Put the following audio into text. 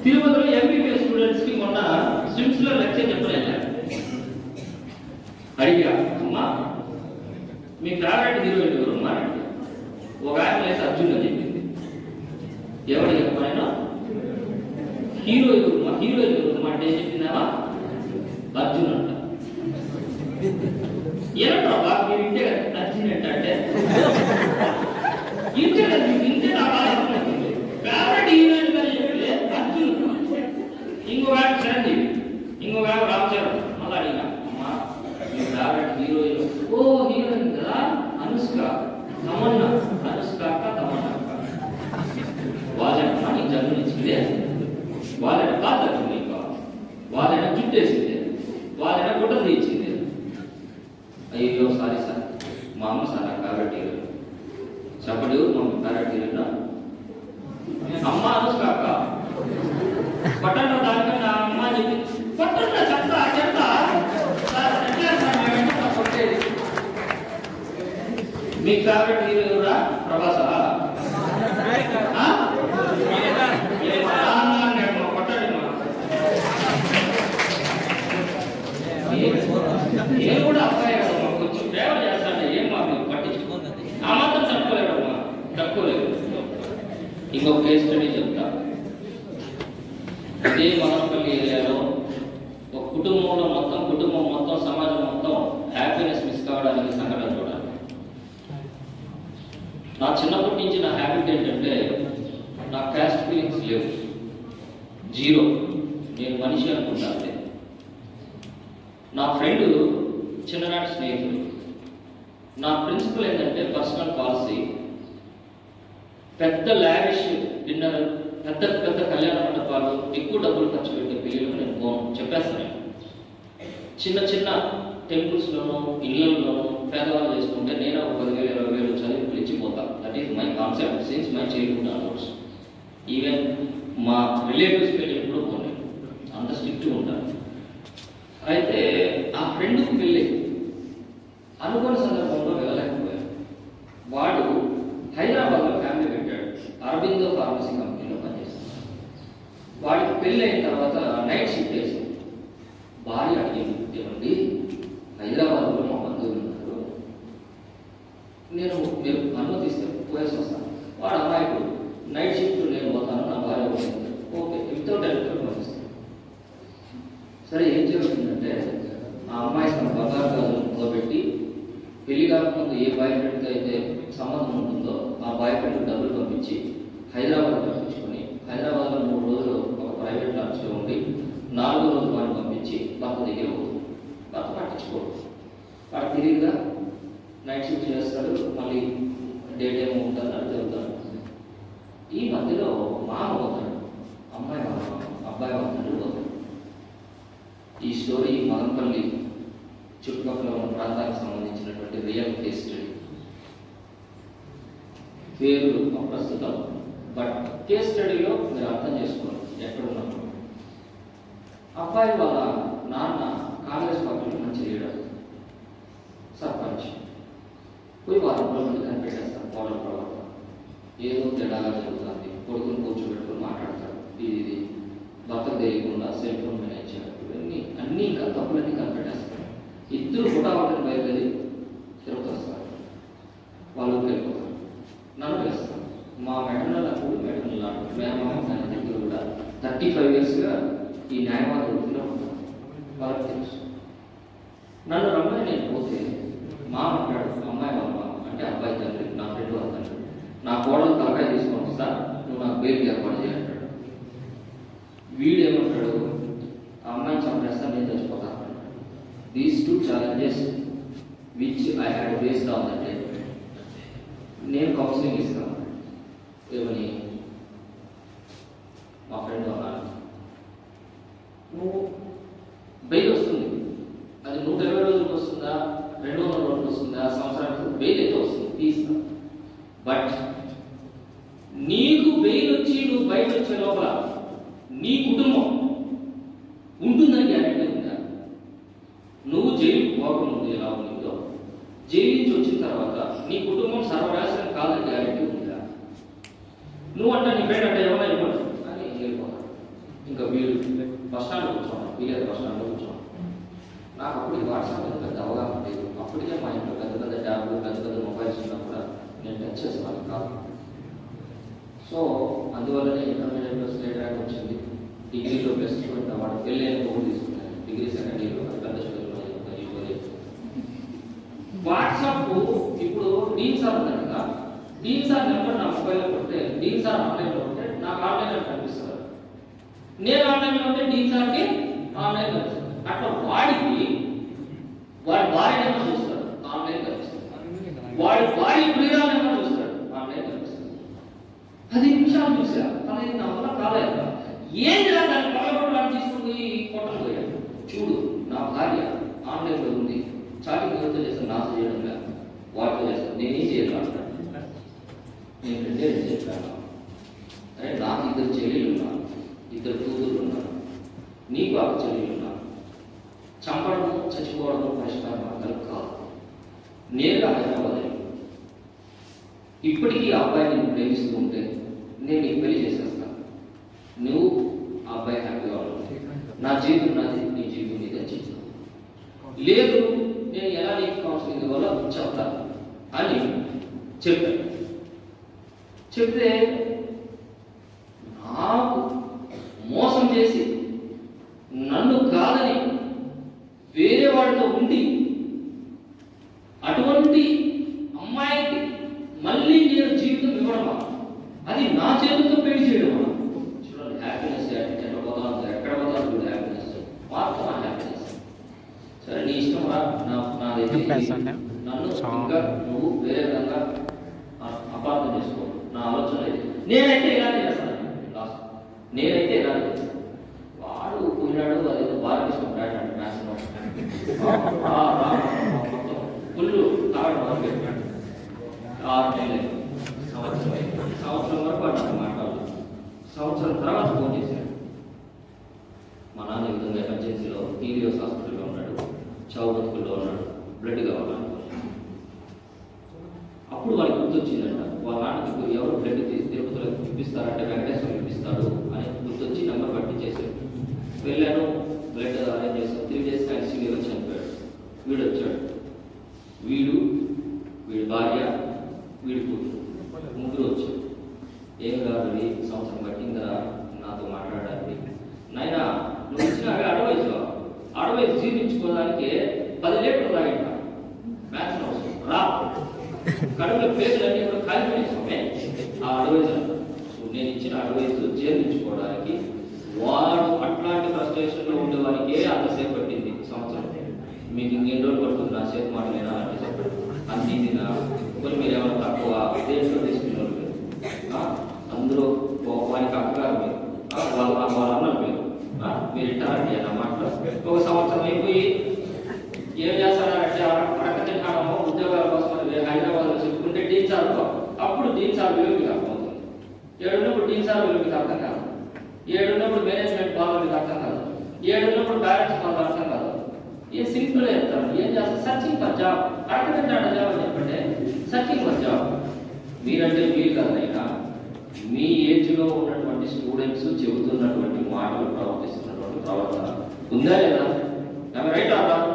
తిరుపతిలో MBBS students కి మొన్న స్విమ్స్ లో లెక్చర్ చెప్పలేదు. అడిగా, అమ్మా మీ ఫేవరెట్ హీరోయిన్ ఎవరు అమ్మా? ఒక ఆయన లేదు అర్జున్ అని చెప్పింది. ఎవరు చెప్పారైనా హీరోయిన్ ఎవరు? హీరోయిన్ ఎవరు అంటే ఏం చెప్పిందావా? అర్జున్ అంట. ఏమంటారా బాగా మీరు ఇంటే అర్జున్ అంటే ఇంటే ఇంటే నా బాగా ఫేవరెట్ హీరోయిన్ అని చెప్తే అర్జున్. ఇంకొక ఆయన చిరంజీవి, ఇంకొక ఆయన రామ్ చరణ్. మళ్ళీ అడిగినా, అమ్మా మీ ఫేవరెట్ హీరోయిన్? ఓ హీరోయిన్ కదా అనుష్క, తమన్నా. అనుష్క అక్క, తమన్నా అక్క. వాళ్ళమ్మా నీకు జన్మనిచ్చిందే, వాళ్ళైనా కాదు నీకు, వాళ్ళైనా జుట్టేసింది, వాళ్ళైనా గుడ్డలు తీయించింది. అయ్యో సారీ సార్, మా అమ్మ సార్ నాకు ఫేవరెట్ హీరోయిన్. చెప్పండి మా ఫేవరెట్ హీరోయిన్? అమ్మ అనుష్క అక్క. పట్టణ దానికన్నా అమ్మ చెప్పి పట్టణ చెప్తా చెప్తా కొట్టేది. మీ ఫేవరెట్ హీరో ఎవరా? ప్రభాసా? నేను కూడా అబ్బాయి కదమ్మా, కొంచెం ఫేవర్ చేస్తాను. ఏం మాకు పట్టించుకోండి, ఆ మాత్రం తక్కువలేడమ్మా, తక్కువలేదు. ఇంకొక కేసు స్టడీ చెప్తా. ఇదే మదనపల్లి ఏరియాలో ఒక కుటుంబం మొత్తం సమాజం మొత్తం హ్యాపీనెస్ మిస్ కావడానికి సంఘటన చూడాలి. నా చిన్నప్పటి నుంచి నా హ్యాబిట్ ఏంటంటే నా క్యాస్ట్ ఫీలింగ్స్ లేవు, జీరో. నేను మనిషి అనుకుంటాను. నా ఫ్రెండ్ చిన్ననాటి స్నేహితుడు. నా ప్రిన్సిపల్ ఏంటంటే పర్సనల్ పాలసీ, పెద్ద లావిష్ డిన్నర్, పెద్ద పెద్ద కళ్యాణ మండపాలు, ఎక్కువ డబ్బులు ఖర్చు పెట్టే పెళ్ళిళ్ళు నేను పోను, చెప్పేస్తాను. చిన్న చిన్న టెంపుల్స్లోనూ ఇళ్లలోనూ పేదవాళ్ళు చేసుకుంటే నేను ఒక 10,000 20,000 చదివి పిలిచిపోతాను. That is my concept since my childhood onwards. Even మా రిలేటివ్స్ పెళ్ళి ఎప్పుడు పోను, అంత స్ట్రిక్ట్గా ఉంటాను. అయితే ఆ ఫ్రెండ్కి పెళ్ళి అనుకోని సందర్భంలో వెళ్ళలేకపోయాడు. వాడు హైదరాబాద్లో ఫ్యామిలీ పెట్టాడు, అరబిందో ఫార్మసీ కంపెనీలో పనిచేస్తున్నాడు. వాడికి పెళ్ళి అయిన తర్వాత నైట్ షిఫ్ట్ వేసింది. భార్య అడిగింది, ఏమండి హైదరాబాద్లో మా బంధువులు ఉన్నారు, మీరు అనుమతిస్తే పోయేసి వస్తాను. వాడు అమ్మాయికు నైట్ షిఫ్ట్ నేను పోతాను, నా భార్య పోతుంది. ఓకే, వితౌట్ డైరెక్టర్ పంపిస్తాను. సరే ఏం జరుగుతుందంటే ఆ అమ్మాయి తన బంగారు గాజులతో పెట్టి పెళ్లి కాకముందు ఏ బాయ్ ఫ్రెండ్తో అయితే సంబంధం ఉంటుందో ఆ బాయ్ ఫ్రెండ్ డబ్బులు పంపించి హైదరాబాద్ పంపించుకొని హైదరాబాద్లో 3 రోజులు ఒక ప్రైవేట్ లాడ్జ్లో ఉండి 4వ రోజు వాడిని పంపించి భర్త దగ్గర పోతుంది. భర్త పట్టించుకోడు, వాడు తిరిగిగా నైట్ షిఫ్ట్ చేస్తాడు, మళ్ళీ డే టైం ఉంటాడు, అది జరుగుతాడు. ఈ మధ్యలో మామ పోతాడు, అబ్బాయి పోతాడు పోతాడు. ఈ స్టోరీ మదనపల్లి చుట్టుపక్కల ఉన్న ప్రాంతానికి సంబంధించినటువంటి రియల్ కేస్ స్టడీ. పేరు అప్రస్తుతం, బట్ కేస్ స్టడీలో మీరు అర్థం చేసుకోవాలి ఎక్కడున్నప్పుడు. అబ్బాయి వాళ్ళ నాన్న కాంగ్రెస్ పార్టీలో మంచి లీడర్, సర్పంచ్. పోయి వారం రోజులు కనిపెట్టేస్తారు పౌరుల ప్రవర్తన, ఏదో తేడాగా జరుగుతుంది. కొడుకుని కూర్చోబెట్టుకుని మాట్లాడతారు, ఇది భర్తకు తెలియకుండా సెల్ ఫోన్ మేనేజ్ చేయడం, అన్నీ ఇంకా తప్పులన్నీ కనిపెట్టేస్తారు. ఇద్దరు హుటాహుటిని బయలుదేరి తిరుపతి వస్తారు. వాళ్ళు వెళ్ళిపోతారు, నన్ను పిలుస్తారు. మా మెటర్నల్ అప్పుడు మెటర్నల్ ఆడు మేమామ దాని దగ్గర కూడా 35 yearsగా ఈ న్యాయవాద వృత్తిలో ఉంటాను. వాళ్ళకి తెలుసు. నన్ను రమ్మని నేను పోతే మా అంటాడు, అమ్మాయి వాళ్ళ అంటే అబ్బాయి తండ్రి, నా ఫ్రెండ్ వాళ్ళ తండ్రి, నా కోడలు తలకాయ తీసుకొని వస్తా, నువ్వు నాకు బెయిల్ ఏర్పాటు చేయాలంటాడు. వీడేమంటాడు, ఆ అమ్మాయిని చంపేస్తా, నేను చచ్చిపోతాను. These 2 challenges which I had faced on that day. నేను కౌన్సిలింగ్ ఇస్తాను. ఏమని మా ఫ్రెండ్ అన్నాను, నువ్వు బెయిల్ వస్తుంది, అది 120 రోజులకు వస్తుందా, 200 రోజులకు వస్తుందా, సంవత్సరానికి బెయిల్ అయితే వస్తుంది, తీస్తా. బట్ నీకు బెయిల్ వచ్చి నువ్వు బయట వచ్చే లోపల నీ కుటుంబం ఉంటుందని గ్యారెంటీ ఉందా? నువ్వు జైలుకు పోకముందు ఎలా ఉందో, జైలు నుంచి వచ్చిన తర్వాత నీ కుటుంబం సర్వనాశనం కాదని గ్యారెంటీ ఉందా? నువ్వు అంటే నీ ఫ్రెండ్ అంటే ఏమన్నా ఇవ్వడు అని వెళ్ళిపోతాడు. ఇంకా వీళ్ళు బస్ స్టాండ్లో కూర్చోన్నాం, వీళ్ళేది బస్ స్టాండ్లో కూర్చోన్నాం. నాకు అప్పుడు వాట్సాప్ మీద పెద్ద అవగాహన లేదు. అప్పటికే మా ఇంట్లో పెద్ద పెద్ద ట్యాబ్లు పెద్ద పెద్ద మొబైల్స్ ఉన్నా కూడా నేను టచ్ చేసేవాళ్ళు కాదు. సో అందువల్లనే ఇంటర్మీడియట్లో స్టేట్ ర్యాంక్ వచ్చింది. డిగ్రీలో బెస్ట్ స్టూడెంట్ అవార్డు పెళ్ళి అయిన తీసుకున్నాను. డిగ్రీ సెకండ్ ఇయర్లో పెద్ద స్టూడెంట్. వాట్సాప్ ఇప్పుడు డీన్ సార్ ఉంది కదా, డీన్ సార్ నెంబర్ నా మొబైల్లో కొడితే డీన్ సార్ ఆన్లైన్లో ఉంటే నాకు ఆన్లైన్లో కనిపిస్తారు. నేను ఆన్లైన్లో ఉంటే డీన్ సార్కి ఆన్లైన్ కనిపిస్తుంది. అట్లా వాడికి వాడి భార్య నెంబర్ చూస్తాడు, ఆన్లైన్ కనిపిస్తుంది. వాడి భార్య ప్రియురాల నెంబర్ చూస్తాడు, ఆన్లైన్ కనిపిస్తుంది. 10 నిమిషాలు చూసా, 15 నా వల్ల కాలేదు. ఏంటి దాన్ని పగలగొట్టు తీసుకుని కొట్టలు పోయాడు. చూడు నా భార్య ఆన్లైన్లో ఉంది, చాటింగ్ ఎవరితో చేస్తాను, నాశనం చేయడం లేదు, వాటితో చేస్తాను, నేనేం చేయను అంటాడు. నేను రెండే చెప్పాను, అరే నాకు 2 చెల్లెలు ఉన్నారు, 2 కూతురు ఉన్నారు, నీకు ఒక చెల్లెలు ఉన్నారు. చంపడము చచ్చిపోవడము పరిష్కార మార్గాలు కాదు. నేరుగా హైదరాబాద్ ఇప్పటికీ ఆ అబ్బాయిని నేను ప్రేమిస్తూ ఉంటే నేను నీకు పెళ్లి చేసేస్తాను, నువ్వు ఆ అబ్బాయి హ్యాపీగా ఉంటుంది, నా జీవితం నాది, నీ జీవితం నీది అని చెప్తాను. లేదు నేను ఎలా నీకు కౌన్సిలింగ్ ఇవ్వాలో చెప్తాను అని చెప్పాను. చెప్తే నాకు మోసం చేసి నన్ను కాదని వేరే వాడితో ఉండి అటువంటి అమ్మాయికి మళ్ళీ నేను జీవితం ఇవ్వడమా, అది నా చేతులతో పెళ్లి చేయడమా? చూడండి, హ్యాపీనెస్ ఎక్కడ పోతాను, ఎక్కడ పోతాను చూడు, హ్యాపీనెస్ మాత్రం నా హ్యాపీనెస్. సరే నీ ఇష్టం రా, నన్ను ఇంకా నువ్వు వేరే విధంగా అపార్థం చేసుకో, నా ఆలోచన అయితే నేనైతే ఇలానే చేస్తాను. నేనైతే ఇలానే చేస్తాను. వాడు పోయినాడు, అదేదో బాలకృష్ణ బ్రాండ్ అంటే మ్యాథ్స్ ఫుల్లు తాగడం వరకు పెట్టాడు. 6 నెలలు సంవత్సరం అయింది. సంవత్సరం వరకు వాడు నాకు మాట్లాడలేదు. సంవత్సరం తర్వాత ఫోన్ చేశాడు. మా నాన్న ఈ విధంగా ఎమర్జెన్సీలో టీవీఎస్ హాస్పిటల్లో ఉన్నాడు, చౌబతుకుల్లో ఉన్నాడు, బ్లడ్ కావాలనుకున్నాడు. అప్పుడు వాడికి గుర్తొచ్చిందంట, వాళ్ళ నాన్నకి ఎవరు బ్లడ్ తిరుపతిలో ఇప్పిస్తారంటే వెంకటేశ్వరం ఇప్పిస్తాడు అని గుర్తొచ్చి నెంబర్ పట్టించేసాడు. వెళ్ళాను, బ్లడ్ అరేంజ్ చేశాను. 3 days ఐసీయూలో చనిపోయాడు. వీడు వచ్చాడు, వీడి భార్య, వీడి కూతురు, ముగ్గురు వచ్చాడు. ఏం కాదు, సంవత్సరం పట్టిందరా నాతో మాట్లాడడానికి. నాయనా నువ్వు ఇచ్చిన అడవైసు జీర్ణించుకోవడానికి 10 లీటర్లు తాగింట మ్యాథ్స్ అవసరం రా, కడుపులో పేర్లన్నీ కూడా కాలిపోయినామే ఆ అడవైజు. నేను ఇచ్చిన అడవైజు జీర్ణించుకోవడానికి వాడు అట్లాంటి ఫ్రస్ట్రేషన్లో ఉండేవారికే అంతసేపు పట్టింది సంవత్సరం. మీకు ఇంకెన్ని రోజులు పడుతుంది నా సేపు మాటలేనా అంటే చెప్పండి. అన్ని తినా కొన్ని మీరు ఏమైనా తక్కువ దేంట్లో తీసుకునే వాళ్ళు మీరు, అందరూ వారికి అక్కగారు మీరు, వాళ్ళ అన్నలు మీరు ఇంటారండి అన్న మాటలో. ఒక సంవత్సరం అయిపోయి ఏం చేస్తారంటే అడక తిన్నాడమో ఉద్యోగాల కోసం హైదరాబాద్లో చెప్పుకుంటే డీన్ సార్, అప్పుడు డీన్ సార్ విలువ మీకు అర్థమవుతుంది. ఏడున్నప్పుడు డీన్ సార్ విలువ మీకు అర్థం కాదు, ఏడున్నప్పుడు మేనేజ్మెంట్ బాగా మీకు అర్థం కాదు, ఏడున్నప్పుడు పేరెంట్స్ మాకు అర్థం కాదు. ఏ సింపుల్ చెప్తాను, ఏం చేస్తారు, సర్చింగ్ ఫర్ జాబ్. అడగదంటే జాబ్ అని చెప్పంటే సర్చింగ్ ఫర్ జాబ్. మీరంటే మీరు కదైనా మీ ఏజ్లో ఉన్నటువంటి స్టూడెంట్స్ చెబుతున్నటువంటి మాటలు, ప్రవర్తిస్తున్నటువంటి ప్రవర్తన ఉందా లేదా? Right are wrong?